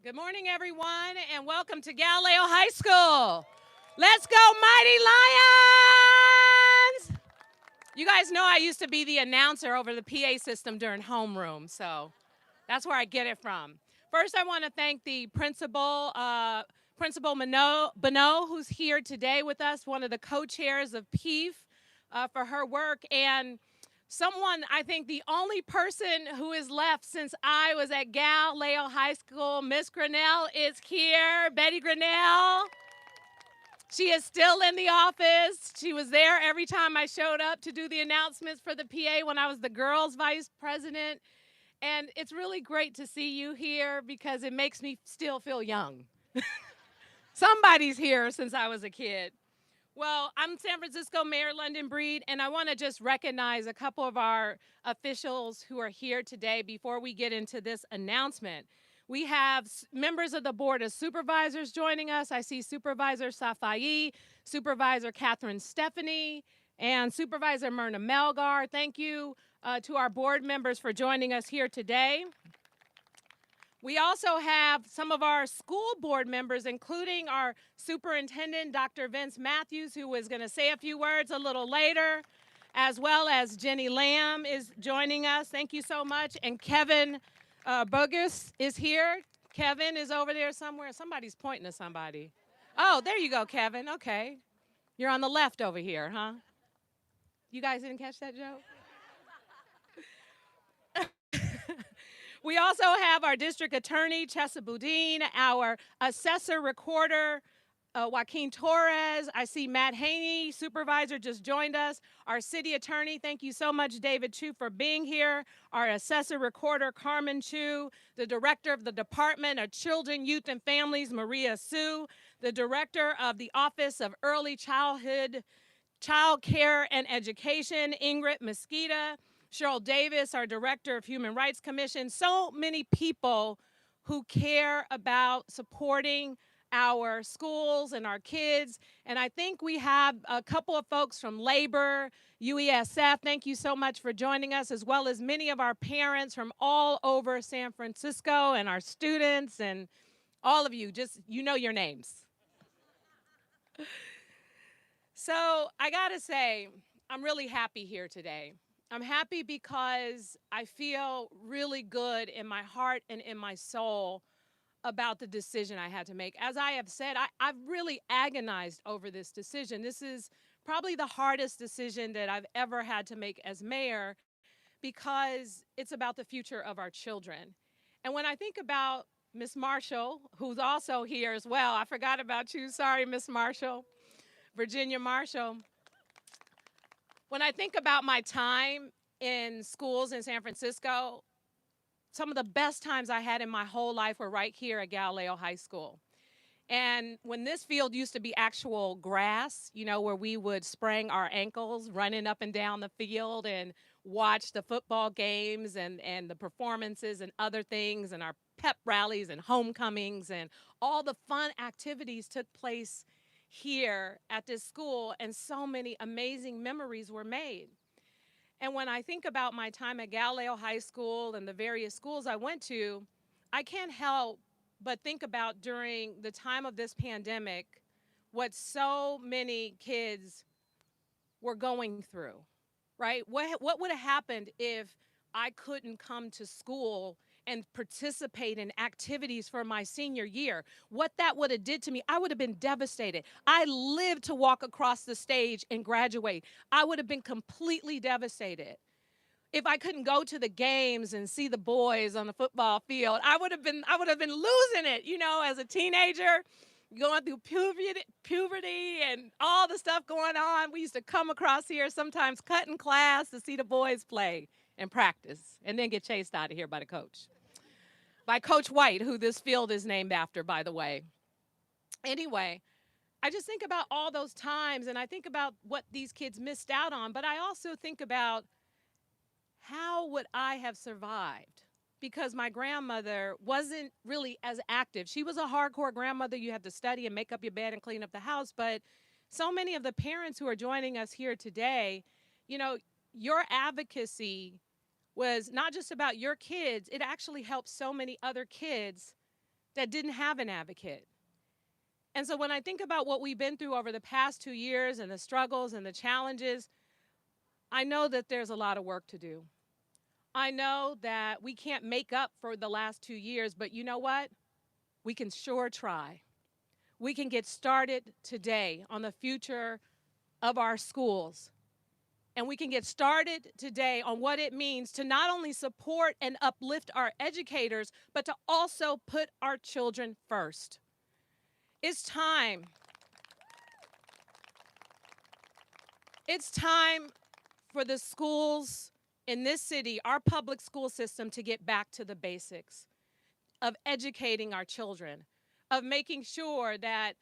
Good morning, everyone, and welcome to Galileo High School. Let's go, Mighty Lions! You guys know I used to be the announcer over the PA system during homeroom, so that's where I get it from. First, I want to thank the Principal Bonneau, who's here today with us, one of the co-chairs of PEEF, for her work, and someone, I think the only person who is left since I was at Galileo High School, Miss Grinnell is here, Betty Grinnell. She is still in the office. She was there every time I showed up to do the announcements for the PA when I was the girls' vice president. And it's really great to see you here because it makes me still feel young. Somebody's here since I was a kid. Well, I'm San Francisco Mayor London Breed, and I want to just recognize a couple of our officials who are here today before we get into this announcement. We have members of the Board of Supervisors joining us. I see Supervisor Safai, Supervisor Catherine Stephanie, and Supervisor Myrna Melgar. Thank you to our board members for joining us here today. We also have some of our school board members, including our superintendent, Dr. Vince Matthews, who is going to say a few words a little later, as well as Jenny Lamb is joining us. Thank you so much. And Kevin Bogus is here. Kevin is over there somewhere. Somebody's pointing to somebody. Oh, there you go, Kevin. Okay. You're on the left over here, huh? You guys didn't catch that joke? We also have our district attorney, Chesa Boudin, our assessor recorder, Joaquin Torres. I see Matt Haney, supervisor, just joined us. Our city attorney, thank you so much, David Chu, for being here. Our assessor recorder, Carmen Chu. The director of the Department of Children, Youth, and Families, Maria Sue. The director of the Office of Early Childhood, Child Care and Education, Ingrid Mosquita. Cheryl Davis, our Director of Human Rights Commission, so many people who care about supporting our schools and our kids. And I think we have a couple of folks from Labor, UESF, thank you so much for joining us, as well as many of our parents from all over San Francisco and our students and all of you, just, you know your names. So I gotta say, I'm really happy here today. I'm happy because I feel really good in my heart and in my soul about the decision I had to make. As I have said, I've really agonized over this decision. This is probably the hardest decision that I've ever had to make as mayor because it's about the future of our children. And when I think about Miss Marshall, who's also here as well, I forgot about you, sorry, Miss Marshall, Virginia Marshall. When I think about my time in schools in San Francisco, some of the best times I had in my whole life were right here at Galileo High School. And when this field used to be actual grass, you know, where we would sprain our ankles running up and down the field and watch the football games and the performances and other things and our pep rallies and homecomings and all the fun activities took place here at this school, and so many amazing memories were made. And when I think about my time at Galileo High School and the various schools I went to, I can't help but think about during the time of this pandemic what so many kids were going through, right? What would have happened if I couldn't come to school and participate in activities for my senior year? What that would have did to me, I would have been devastated. I lived to walk across the stage and graduate. I would have been completely devastated. If I couldn't go to the games and see the boys on the football field, I would have been losing it, you know, as a teenager, going through puberty and all the stuff going on. We used to come across here sometimes cutting class to see the boys play and practice and then get chased out of here by the coach. By Coach White, who this field is named after, by the way. Anyway, I just think about all those times and I think about what these kids missed out on, but I also think about how would I have survived? Because my grandmother wasn't really as active. She was a hardcore grandmother. You had to study and make up your bed and clean up the house. But so many of the parents who are joining us here today, you know, your advocacy was not just about your kids. It actually helped so many other kids that didn't have an advocate. And so when I think about what we've been through over the past 2 years and the struggles and the challenges, I know that there's a lot of work to do. I know that we can't make up for the last 2 years, but you know what? We can sure try. We can get started today on the future of our schools. And we can get started today on what it means to not only support and uplift our educators, but to also put our children first. It's time. It's time for the schools in this city, our public school system, to get back to the basics of educating our children, of making sure that,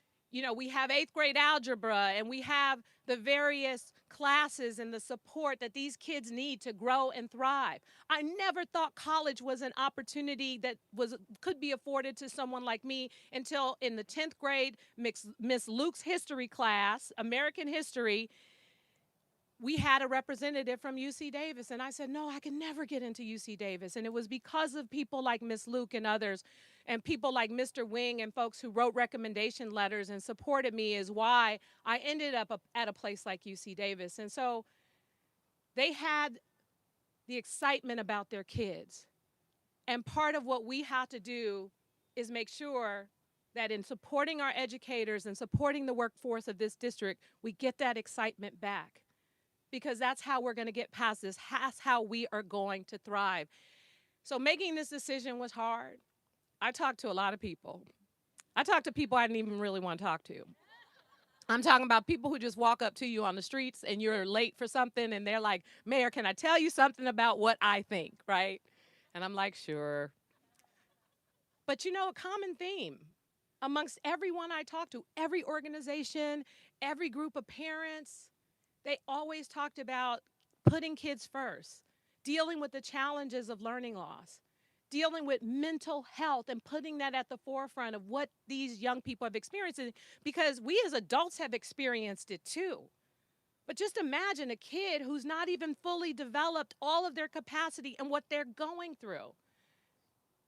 we have 8th grade algebra and we have the various classes and the support that these kids need to grow and thrive. I never thought college was an opportunity that could be afforded to someone like me until in the 10th grade Miss Luke's history class, American history, we had a representative from UC Davis, and I said, no, I can never get into UC Davis. And it was because of people like Miss Luke and others, and people like Mr. Wing and folks who wrote recommendation letters and supported me is why I ended up at a place like UC Davis. And so they had the excitement about their kids. And part of what we have to do is make sure that in supporting our educators and supporting the workforce of this district, we get that excitement back. Because that's how we're going to get past this. That's how we are going to thrive. So making this decision was hard. I talked to a lot of people. I talked to people I didn't even really want to talk to. I'm talking about people who just walk up to you on the streets and you're late for something and they're like, Mayor, can I tell you something about what I think, right? And I'm like, sure. But a common theme amongst everyone I talked to, every organization, every group of parents, they always talked about putting kids first, dealing with the challenges of learning loss, dealing with mental health and putting that at the forefront of what these young people have experienced, because we as adults have experienced it too. But just imagine a kid who's not even fully developed all of their capacity and what they're going through.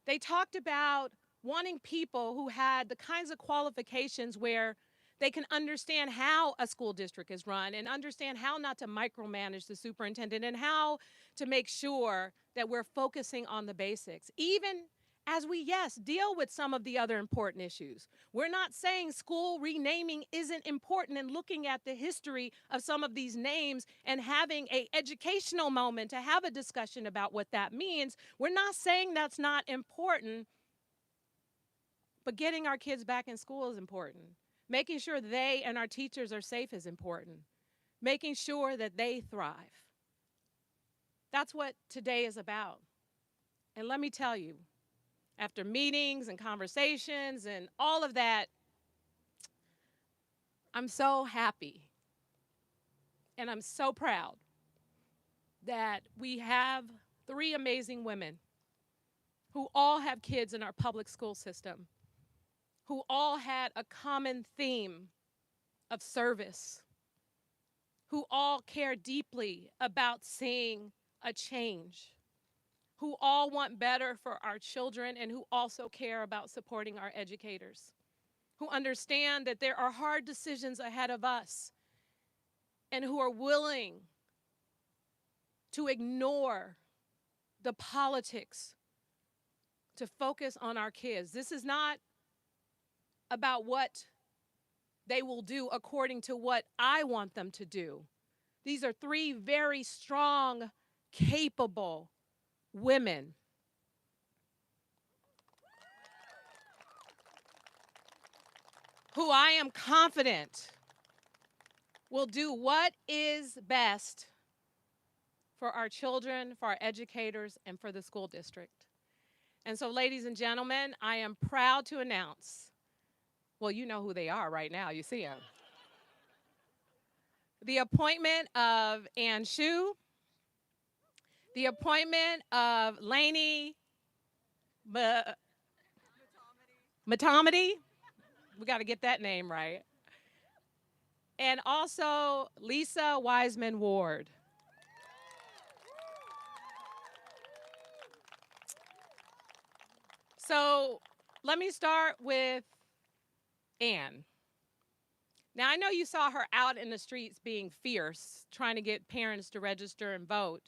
They talked about wanting people who had the kinds of qualifications where they can understand how a school district is run and understand how not to micromanage the superintendent and how to make sure that we're focusing on the basics. Even as we, yes, deal with some of the other important issues. We're not saying school renaming isn't important and looking at the history of some of these names and having an educational moment to have a discussion about what that means. We're not saying that's not important, but getting our kids back in school is important. Making sure they and our teachers are safe is important. Making sure that they thrive. That's what today is about. And let me tell you, after meetings and conversations and all of that, I'm so happy and I'm so proud that we have 3 amazing women who all have kids in our public school system, who all had a common theme of service, who all care deeply about seeing a change, who all want better for our children and who also care about supporting our educators, who understand that there are hard decisions ahead of us and who are willing to ignore the politics to focus on our kids. This is not about what they will do according to what I want them to do. These are 3 very strong, capable women who I am confident will do what is best for our children, for our educators, and for the school district. And so, ladies and gentlemen, I am proud to announce, well, you know who they are right now. You see them. The appointment of Ann Shu, the appointment of Lainey Matamity. We got to get that name right. And also Lisa Wiseman Ward. So Let me start with Anne. Now, I know you saw her out in the streets being fierce, trying to get parents to register and vote,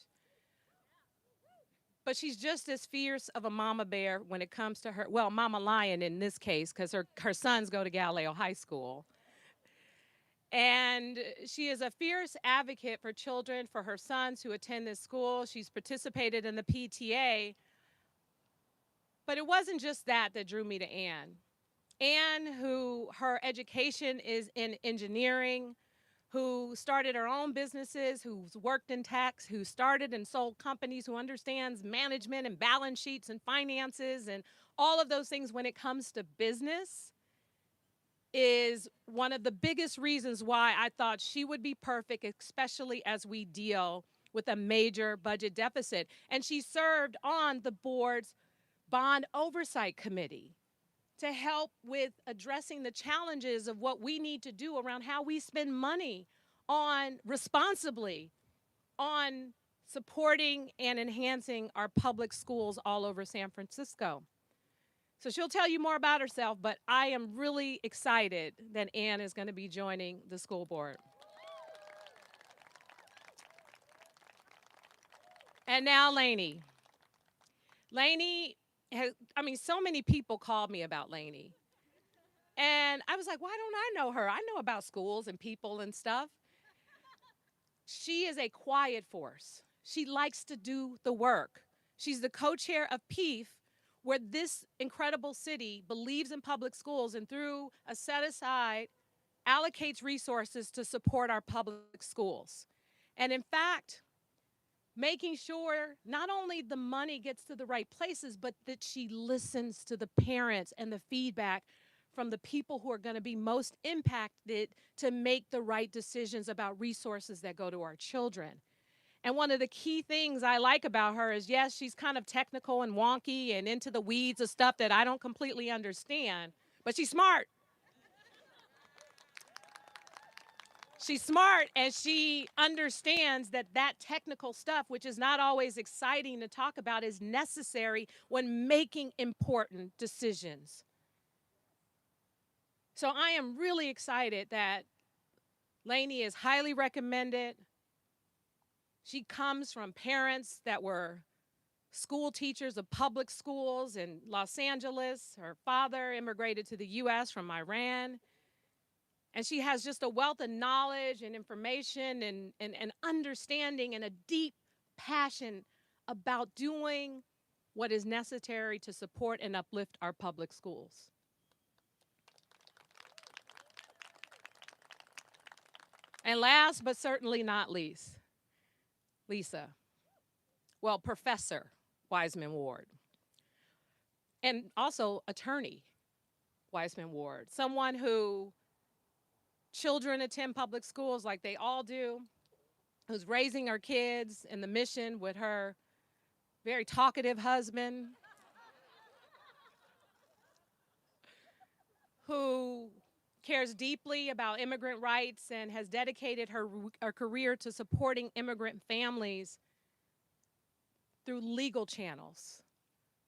but she's just as fierce of a mama bear when it comes to her, well, mama lion in this case, because her sons go to Galileo High School. And she is a fierce advocate for children, for her sons who attend this school. She's participated in the PTA. But it wasn't just that drew me to Anne. Anne, who her education is in engineering, who started her own businesses, who's worked in tax, who started and sold companies, who understands management and balance sheets and finances and all of those things when it comes to business, is one of the biggest reasons why I thought she would be perfect, especially as we deal with a major budget deficit. And she served on the board's bond oversight committee to help with addressing the challenges of what we need to do around how we spend money on responsibly on supporting and enhancing our public schools all over San Francisco. So she'll tell you more about herself, but I am really excited that Anne is going to be joining the school board. And now Lainey. Lainey, so many people called me about Lainey. And I was like, why don't I know her? I know about schools and people and stuff. She is a quiet force. She likes to do the work. She's the co-chair of PEEF, where this incredible city believes in public schools and through a set aside allocates resources to support our public schools. And in fact, making sure not only the money gets to the right places, but that she listens to the parents and the feedback from the people who are going to be most impacted to make the right decisions about resources that go to our children. And one of the key things I like about her is, yes, she's kind of technical and wonky and into the weeds of stuff that I don't completely understand, but she's smart. She's smart, and she understands that that technical stuff, which is not always exciting to talk about, is necessary when making important decisions. So I am really excited that Lainey is highly recommended. She comes from parents that were school teachers of public schools in Los Angeles. Her father immigrated to the U.S. from Iran. And she has just a wealth of knowledge and information and understanding and a deep passion about doing what is necessary to support and uplift our public schools. And last but certainly not least, Lisa. Well, Professor Wiseman Ward. And also attorney Wiseman Ward. Someone who children attend public schools like they all do, who's raising her kids in the mission with her very talkative husband, who cares deeply about immigrant rights and has dedicated her career to supporting immigrant families through legal channels,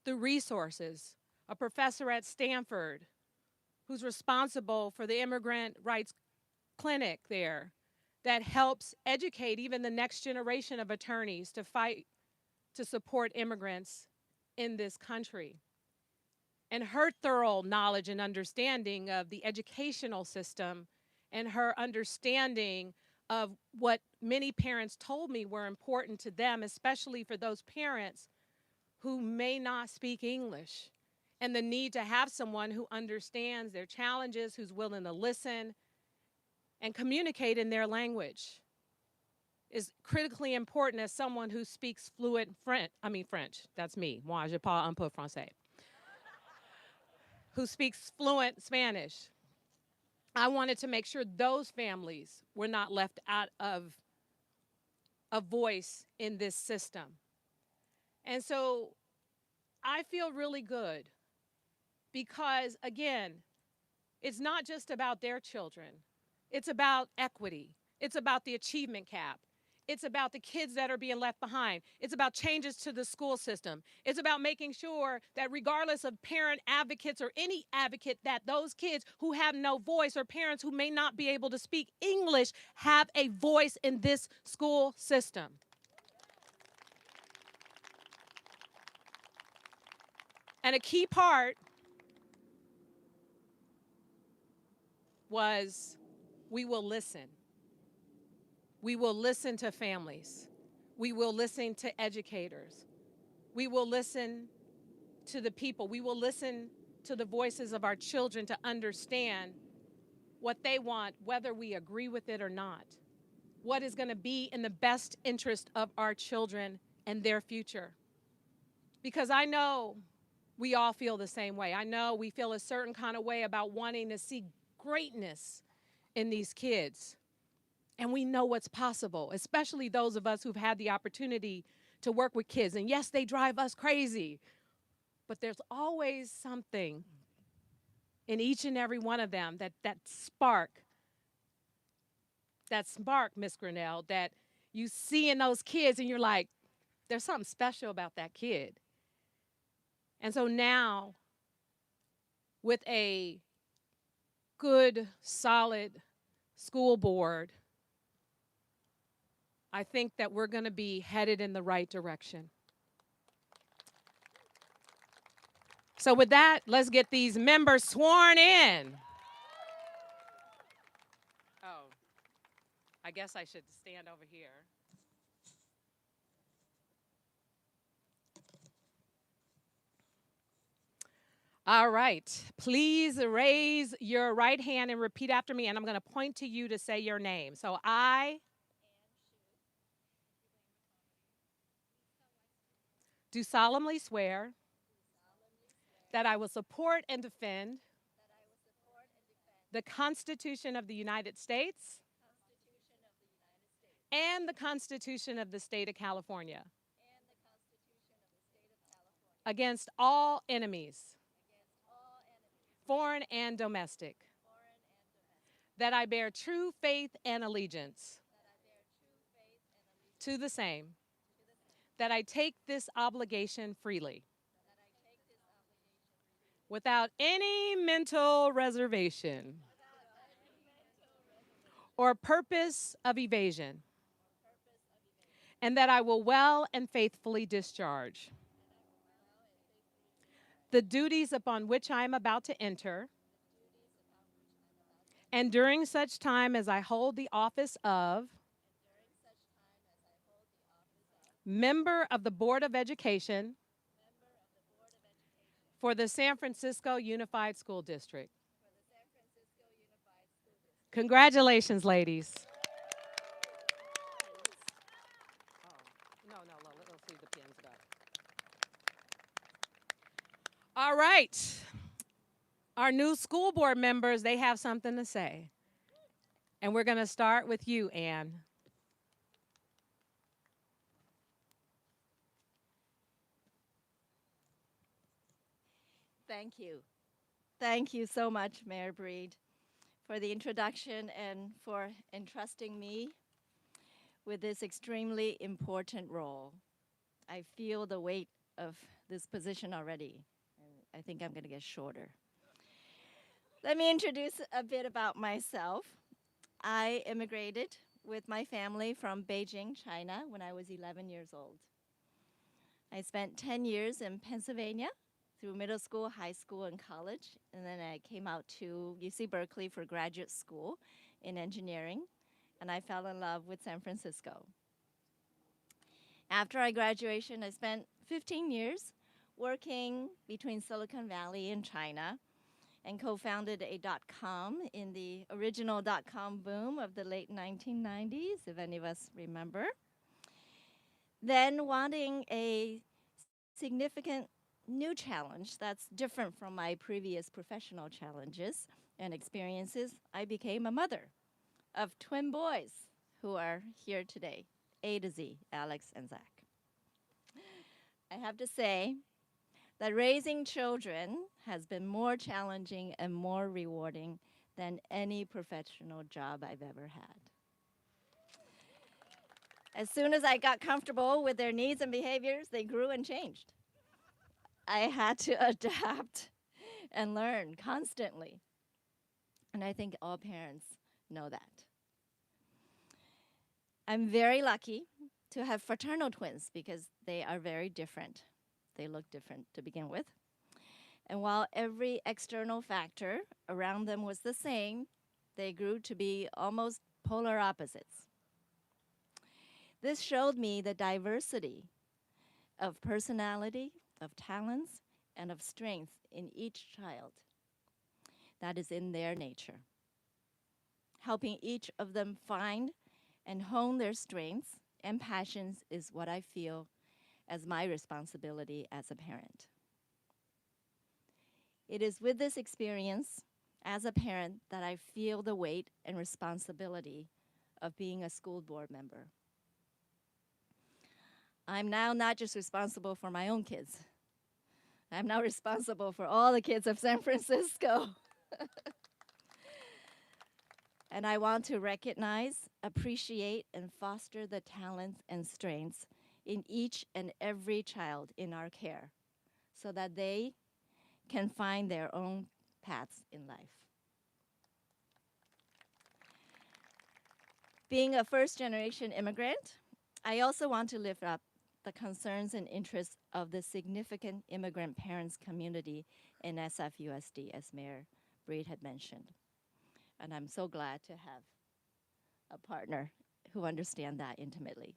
through resources. A professor at Stanford who's responsible for the immigrant rights clinic there that helps educate even the next generation of attorneys to fight to support immigrants in this country. And her thorough knowledge and understanding of the educational system and her understanding of what many parents told me were important to them, especially for those parents who may not speak English, and the need to have someone who understands their challenges, who's willing to listen and communicate in their language is critically important as someone who speaks fluent French. That's me. Moi, je parle un peu français. Who speaks fluent Spanish. I wanted to make sure those families were not left out of a voice in this system. And so I feel really good because, again, it's not just about their children. It's about equity. It's about the achievement cap. It's about the kids that are being left behind. It's about changes to the school system. It's about making sure that regardless of parent advocates or any advocate, that those kids who have no voice or parents who may not be able to speak English have a voice in this school system. And a key part was we will listen. We will listen to families. We will listen to educators. We will listen to the people. We will listen to the voices of our children to understand what they want, whether we agree with it or not. What is going to be in the best interest of our children and their future. Because I know we all feel the same way. I know we feel a certain kind of way about wanting to see greatness in these kids. And we know what's possible, especially those of us who've had the opportunity to work with kids. And yes, they drive us crazy, but there's always something in each and every one of them, that spark, Miss Grinnell, that you see in those kids and you're like, there's something special about that kid. And so now, with a good, solid school board, I think that we're going to be headed in the right direction. So with that, let's get these members sworn in. Oh, I guess I should stand over here. All right. Please raise your right hand and repeat after me, and I'm going to point to you to say your name. So I do solemnly swear that I will support and defend the Constitution of the United States and the Constitution of the State of California against all enemies, foreign and domestic, that I bear true faith and allegiance to the same, that I take this obligation freely, without any mental reservation or purpose of evasion, and that I will well and faithfully discharge the duties upon which I am about to enter, and during such time as I hold the office of member of the Board of Education for the San Francisco Unified School District. Congratulations, ladies. Oh, no, let's leave the pins go. All right. Our new school board members, they have something to say. And we're going to start with you, Anne. Thank you. Thank you so much, Mayor Breed, for the introduction and for entrusting me with this extremely important role. I feel the weight of this position already, and I think I'm going to get shorter. Let me introduce a bit about myself. I immigrated with my family from Beijing, China, when I was 11 years old. I spent 10 years in Pennsylvania through middle school, high school, and college. And then I came out to UC Berkeley for graduate school in engineering. And I fell in love with San Francisco. After I graduation, I spent 15 years working between Silicon Valley and China and co-founded a .com in the original .com boom of the late 1990s, if any of us remember. Then wanting a significant new challenge that's different from my previous professional challenges and experiences, I became a mother of twin boys who are here today, A to Z, Alex and Zach. I have to say that raising children has been more challenging and more rewarding than any professional job I've ever had. As soon as I got comfortable with their needs and behaviors, they grew and changed. I had to adapt and learn constantly. And I think all parents know that. I'm very lucky to have fraternal twins because they are very different. They look different to begin with. And while every external factor around them was the same, they grew to be almost polar opposites. This showed me the diversity of personality, of talents, and of strength in each child that is in their nature. Helping each of them find and hone their strengths and passions is what I feel as my responsibility as a parent. It is with this experience as a parent that I feel the weight and responsibility of being a school board member. I'm now not just responsible for my own kids. I'm now responsible for all the kids of San Francisco. And I want to recognize, appreciate, and foster the talents and strengths in each and every child in our care so that they can find their own paths in life. Being a first-generation immigrant, I also want to lift up the concerns and interests of the significant immigrant parents community in SFUSD, as Mayor Breed had mentioned. And I'm so glad to have a partner who understands that intimately.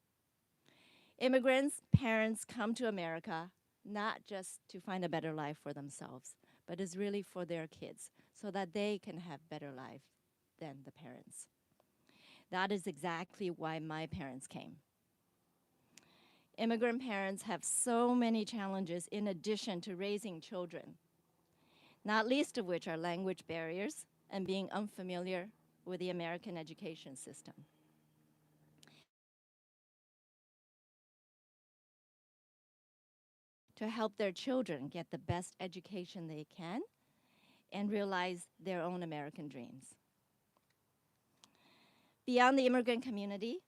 Immigrants, parents come to America not just to find a better life for themselves, but is really for their kids so that they can have better life than the parents. That is exactly why my parents came. Immigrant parents have so many challenges in addition to raising children, not least of which are language barriers and being unfamiliar with the American education system. To help their children get the best education they can and realize their own American dreams. Beyond the immigrant community,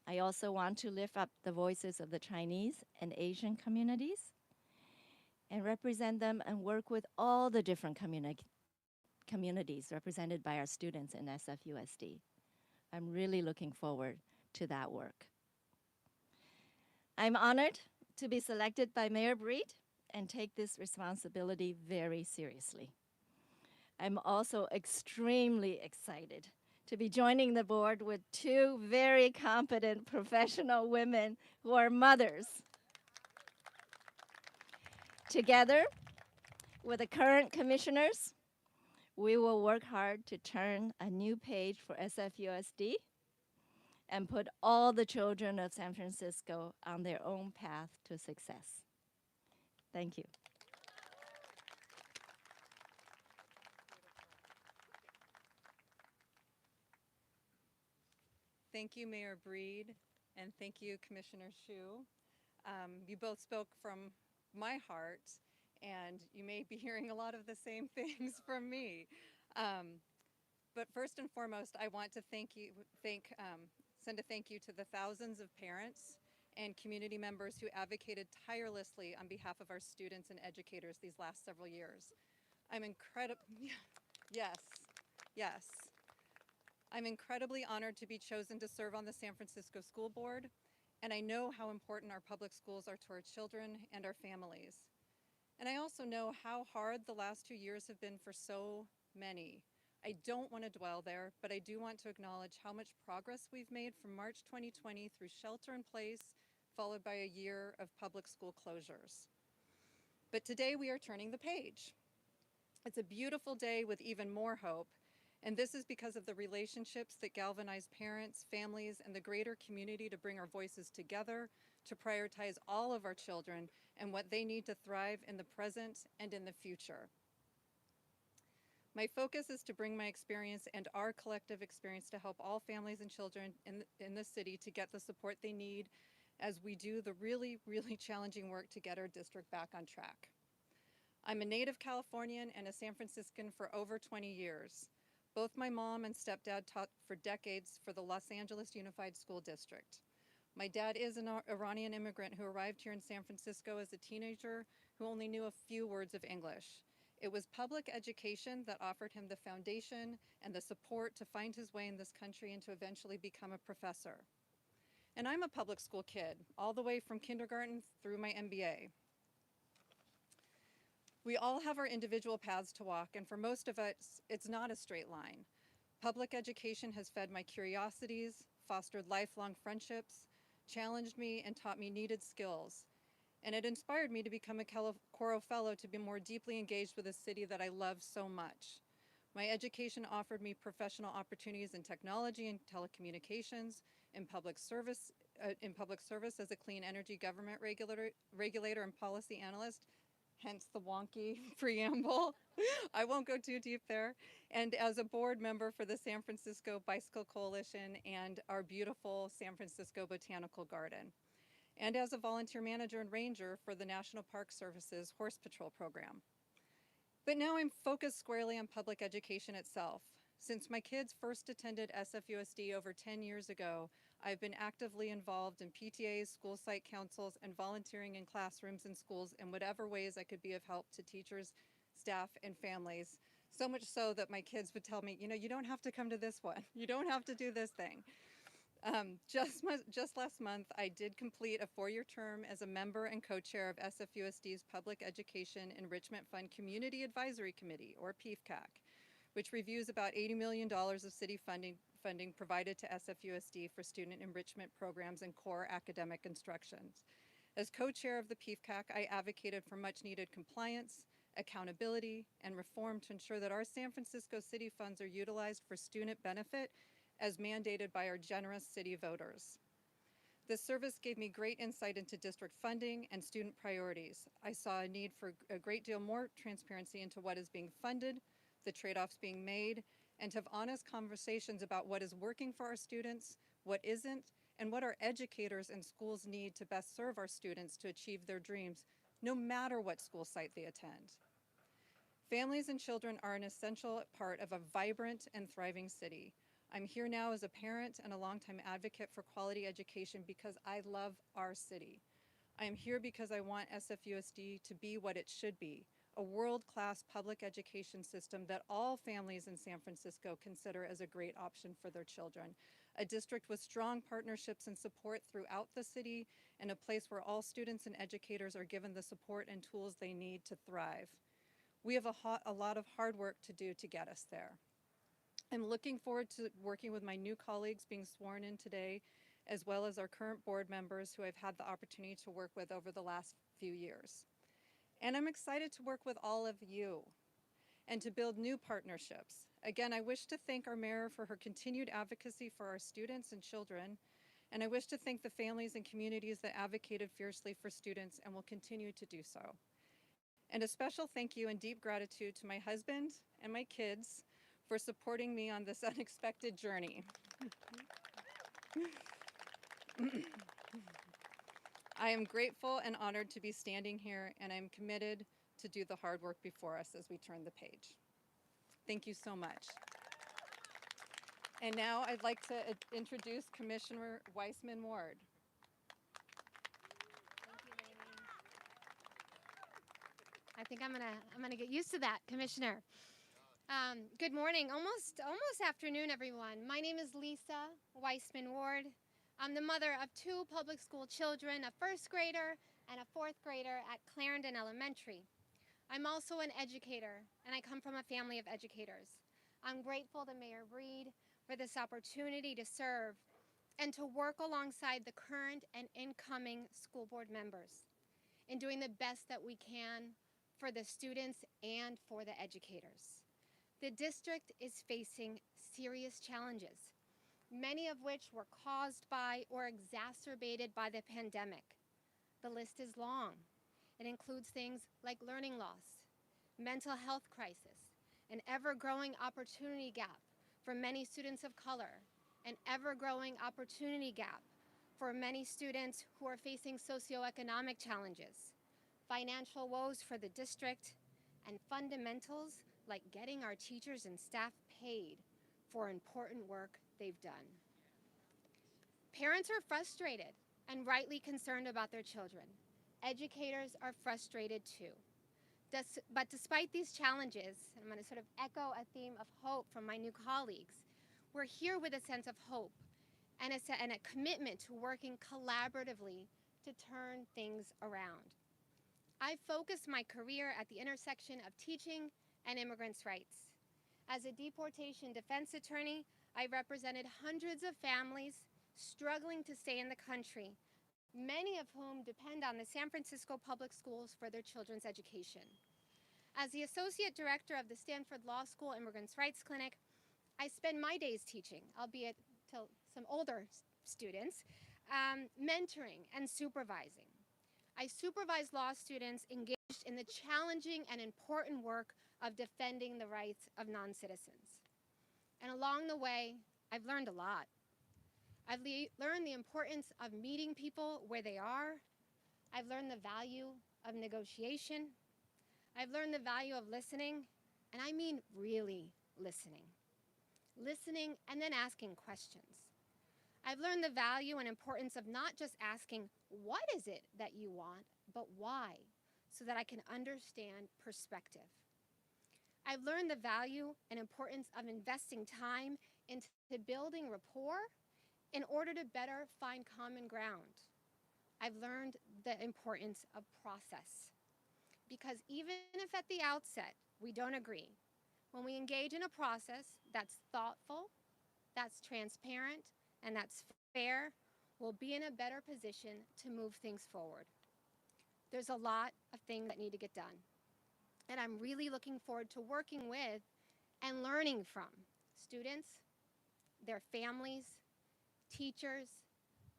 I also want to lift up the voices of the Chinese and Asian communities and represent them and work with all the different communities represented by our students in SFUSD. I'm really looking forward to that work. I'm honored to be selected by Mayor Breed and take this responsibility very seriously. I'm also extremely excited to be joining the board with two very competent professional women who are mothers. Together with the current commissioners, we will work hard to turn a new page for SFUSD and put all the children of San Francisco on their own path to success. Thank you. Thank you, Mayor Breed, and thank you, Commissioner Shu. You both spoke from my heart, and you may be hearing a lot of the same things from me. But first and foremost, I want to send a thank you to the thousands of parents and community members who advocated tirelessly on behalf of our students and educators these last several years. I'm incredible. Yes, yes. I'm incredibly honored to be chosen to serve on the San Francisco School Board, and I know how important our public schools are to our children and our families. And I also know how hard the last 2 years have been for so many. I don't want to dwell there, but I do want to acknowledge how much progress we've made from March 2020 through shelter in place, followed by a year of public school closures. But today we are turning the page. It's a beautiful day with even more hope. And this is because of the relationships that galvanize parents, families, and the greater community to bring our voices together, to prioritize all of our children and what they need to thrive in the present and in the future. My focus is to bring my experience and our collective experience to help all families and children in the city to get the support they need as we do the really, really challenging work to get our district back on track. I'm a native Californian and a San Franciscan for over 20 years. Both my mom and stepdad taught for decades for the Los Angeles Unified School District. My dad is an Iranian immigrant who arrived here in San Francisco as a teenager who only knew a few words of English. It was public education that offered him the foundation and the support to find his way in this country and to eventually become a professor. And I'm a public school kid, all the way from kindergarten through my MBA. We all have our individual paths to walk, and for most of us, it's not a straight line. Public education has fed my curiosities, fostered lifelong friendships, challenged me, and taught me needed skills. And it inspired me to become a Coro Fellow to be more deeply engaged with a city that I love so much. My education offered me professional opportunities in technology and telecommunications, in public service as a clean energy government regulator and policy analyst, hence the wonky preamble. I won't go too deep there. And as a board member for the San Francisco Bicycle Coalition and our beautiful San Francisco Botanical Garden. And as a volunteer manager and ranger for the National Park Service's Horse Patrol program. But now I'm focused squarely on public education itself. Since my kids first attended SFUSD over 10 years ago, I've been actively involved in PTAs, school site councils, and volunteering in classrooms and schools in whatever ways I could be of help to teachers, staff, and families. So much so that my kids would tell me, you know, you don't have to come to this one. You don't have to do this thing. Just last month, I did complete a 4-year term as a member and co-chair of SFUSD's Public Education Enrichment Fund Community Advisory Committee, or PEFCAC, which reviews about $80 million of city funding provided to SFUSD for student enrichment programs and core academic instructions. As co-chair of the PEFCAC, I advocated for much needed compliance, accountability, and reform to ensure that our San Francisco city funds are utilized for student benefit as mandated by our generous city voters. This service gave me great insight into district funding and student priorities. I saw a need for a great deal more transparency into what is being funded, the trade-offs being made, and to have honest conversations about what is working for our students, what isn't, and what our educators and schools need to best serve our students to achieve their dreams, no matter what school site they attend. Families and children are an essential part of a vibrant and thriving city. I'm here now as a parent and a longtime advocate for quality education because I love our city. I am here because I want SFUSD to be what it should be, a world-class public education system that all families in San Francisco consider as a great option for their children, a district with strong partnerships and support throughout the city, and a place where all students and educators are given the support and tools they need to thrive. We have a lot of hard work to do to get us there. I'm looking forward to working with my new colleagues being sworn in today, as well as our current board members who I've had the opportunity to work with over the last few years. And I'm excited to work with all of you and to build new partnerships. Again, I wish to thank our mayor for her continued advocacy for our students and children, and I wish to thank the families and communities that advocated fiercely for students and will continue to do so. And a special thank you and deep gratitude to my husband and my kids for supporting me on this unexpected journey. I am grateful and honored to be standing here, and I'm committed to do the hard work before us as we turn the page. Thank you so much. And now I'd like to introduce Commissioner Weissman Ward. Thank you, Lainey. I think I'm gonna get used to that, Commissioner. Good morning, almost afternoon, everyone. My name is Lisa Weissman Ward. I'm the mother of 2 public school children, a 1st grader and a 4th grader at Clarendon Elementary. I'm also an educator, and I come from a family of educators. I'm grateful to Mayor Breed for this opportunity to serve and to work alongside the current and incoming school board members in doing the best that we can for the students and for the educators. The district is facing serious challenges, many of which were caused by or exacerbated by the pandemic. The list is long. It includes things like learning loss, mental health crisis, an ever-growing opportunity gap for many students of color, an ever-growing opportunity gap for many students who are facing socioeconomic challenges, financial woes for the district, and fundamentals like getting our teachers and staff paid for important work they've done. Parents are frustrated and rightly concerned about their children. Educators are frustrated too. But despite these challenges, and I'm going to sort of echo a theme of hope from my new colleagues, we're here with a sense of hope and a commitment to working collaboratively to turn things around. I focused my career at the intersection of teaching and immigrants' rights. As a deportation defense attorney, I represented hundreds of families struggling to stay in the country, many of whom depend on the San Francisco Public Schools for their children's education. As the associate director of the Stanford Law School Immigrants' Rights Clinic, I spend my days teaching, albeit to some older students, mentoring and supervising. I supervise law students engaged in the challenging and important work of defending the rights of non-citizens. And along the way, I've learned a lot. I've learned the importance of meeting people where they are. I've learned the value of negotiation. I've learned the value of listening, and I mean really listening. Listening and then asking questions. I've learned the value and importance of not just asking, what is it that you want, but why, so that I can understand perspective. I've learned the value and importance of investing time into building rapport in order to better find common ground. I've learned the importance of process. Because even if at the outset we don't agree, when we engage in a process that's thoughtful, that's transparent, and that's fair, we'll be in a better position to move things forward. There's a lot of things that need to get done. And I'm really looking forward to working with and learning from students, their families, teachers,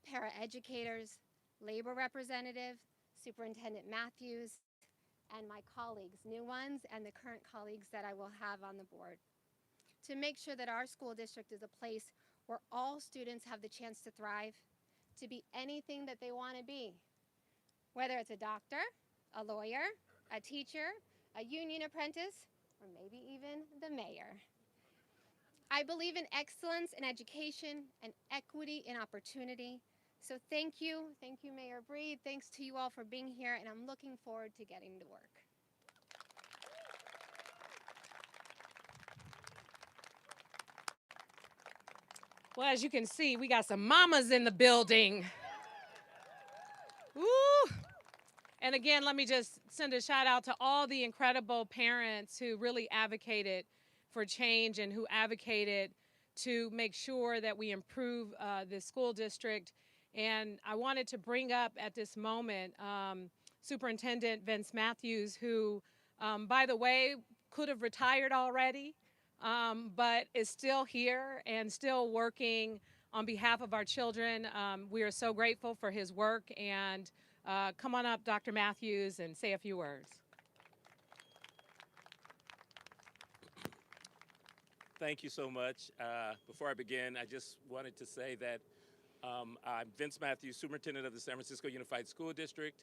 paraeducators, labor representatives, Superintendent Matthews, and my colleagues, new ones, and the current colleagues that I will have on the board, to make sure that our school district is a place where all students have the chance to thrive, to be anything that they want to be, whether it's a doctor, a lawyer, a teacher, a union apprentice, or maybe even the mayor. I believe in excellence in education and equity in opportunity. So thank you, Mayor Breed. Thanks to you all for being here, and I'm looking forward to getting to work. Well, as you can see, we got some mamas in the building. Woo! And again, let me just send a shout out to all the incredible parents who really advocated for change and who advocated to make sure that we improve the school district. And I wanted to bring up at this moment Superintendent Vince Matthews, who, by the way, could have retired already, but is still here and still working on behalf of our children. We are so grateful for his work. And come on up, Dr. Matthews, and say a few words. Thank you so much. Before I begin, I just wanted to say that I'm Vince Matthews, Superintendent of the San Francisco Unified School District,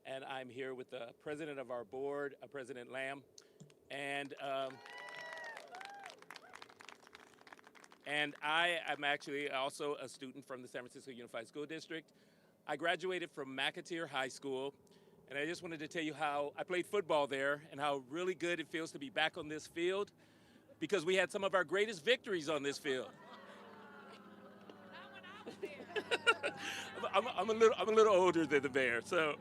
and I'm here with the President of our board, President Lamb, and I am actually also a student from the San Francisco Unified School District. I graduated from McAteer High School, and I just wanted to tell you how I played football there and how really good it feels to be back on this field, because we had some of our greatest victories on this field. I'm a little older than the mayor, so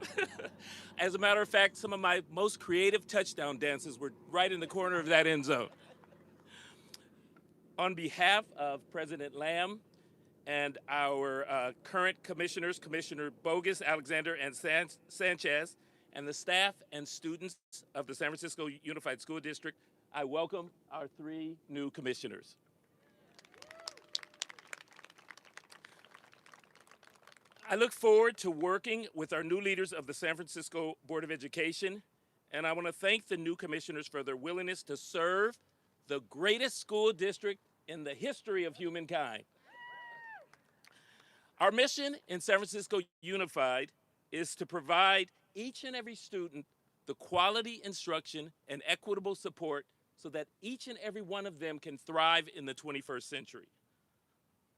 as a matter of fact, some of my most creative touchdown dances were right in the corner of that end zone. On behalf of President Lamb and our current commissioners, Commissioner Bogus, Alexander, and Sanchez, and the staff and students of the San Francisco Unified School District, I welcome our 3 new commissioners. I look forward to working with our new leaders of the San Francisco Board of Education, and I want to thank the new commissioners for their willingness to serve the greatest school district in the history of humankind. Our mission in San Francisco Unified is to provide each and every student the quality instruction and equitable support so that each and every one of them can thrive in the 21st century.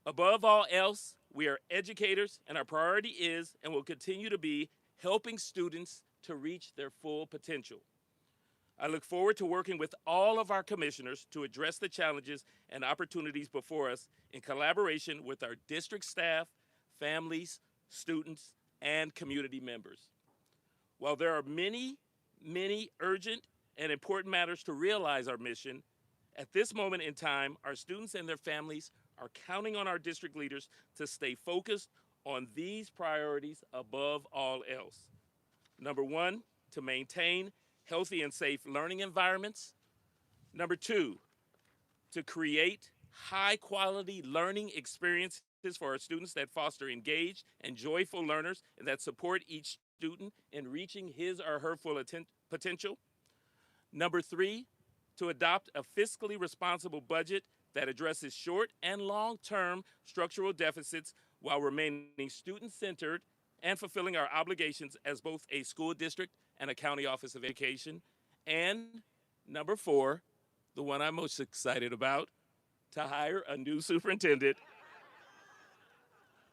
Above all else, we are educators, and our priority is and will continue to be helping students to reach their full potential. I look forward to working with all of our commissioners to address the challenges and opportunities before us in collaboration with our district staff, families, students, and community members. While there are many urgent and important matters to realize our mission, at this moment in time, our students and their families are counting on our district leaders to stay focused on these priorities above all else. Number one, to maintain healthy and safe learning environments. Number two, to create high quality learning experiences for our students that foster engaged and joyful learners and that support each student in reaching his or her full potential. Number three, to adopt a fiscally responsible budget that addresses short and long-term structural deficits while remaining student-centered and fulfilling our obligations as both a school district and a county office of education. And number four, the one I'm most excited about, to hire a new superintendent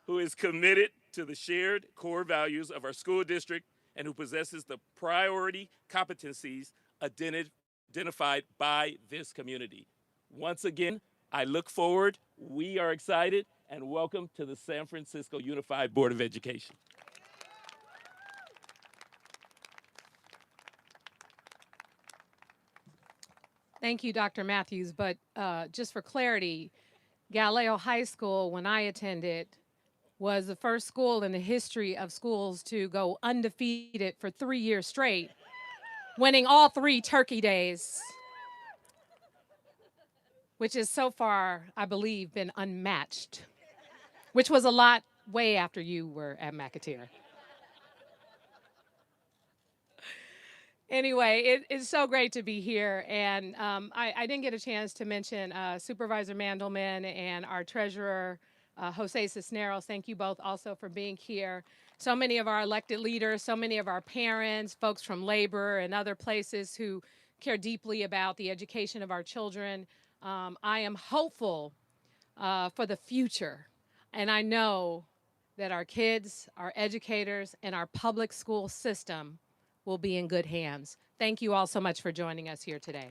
who is committed to the shared core values of our school district and who possesses the priority competencies identified by this community. Once again, I look forward, we are excited, and welcome to the San Francisco Unified Board of Education. Thank you, Dr. Matthews. But just for clarity, Galileo High School, when I attended, was the first school in the history of schools to go undefeated for 3 years straight, winning all 3 turkey days, which is so far, I believe, been unmatched, which was a lot way after you were at McAteer. Anyway, it's so great to be here. And I didn't get a chance to mention Supervisor Mandelman and our treasurer, Jose Cisneros. Thank you both also for being here. So many of our elected leaders, so many of our parents, folks from labor and other places who care deeply about the education of our children. I am hopeful for the future. And I know that our kids, our educators, and our public school system will be in good hands. Thank you all so much for joining us here today.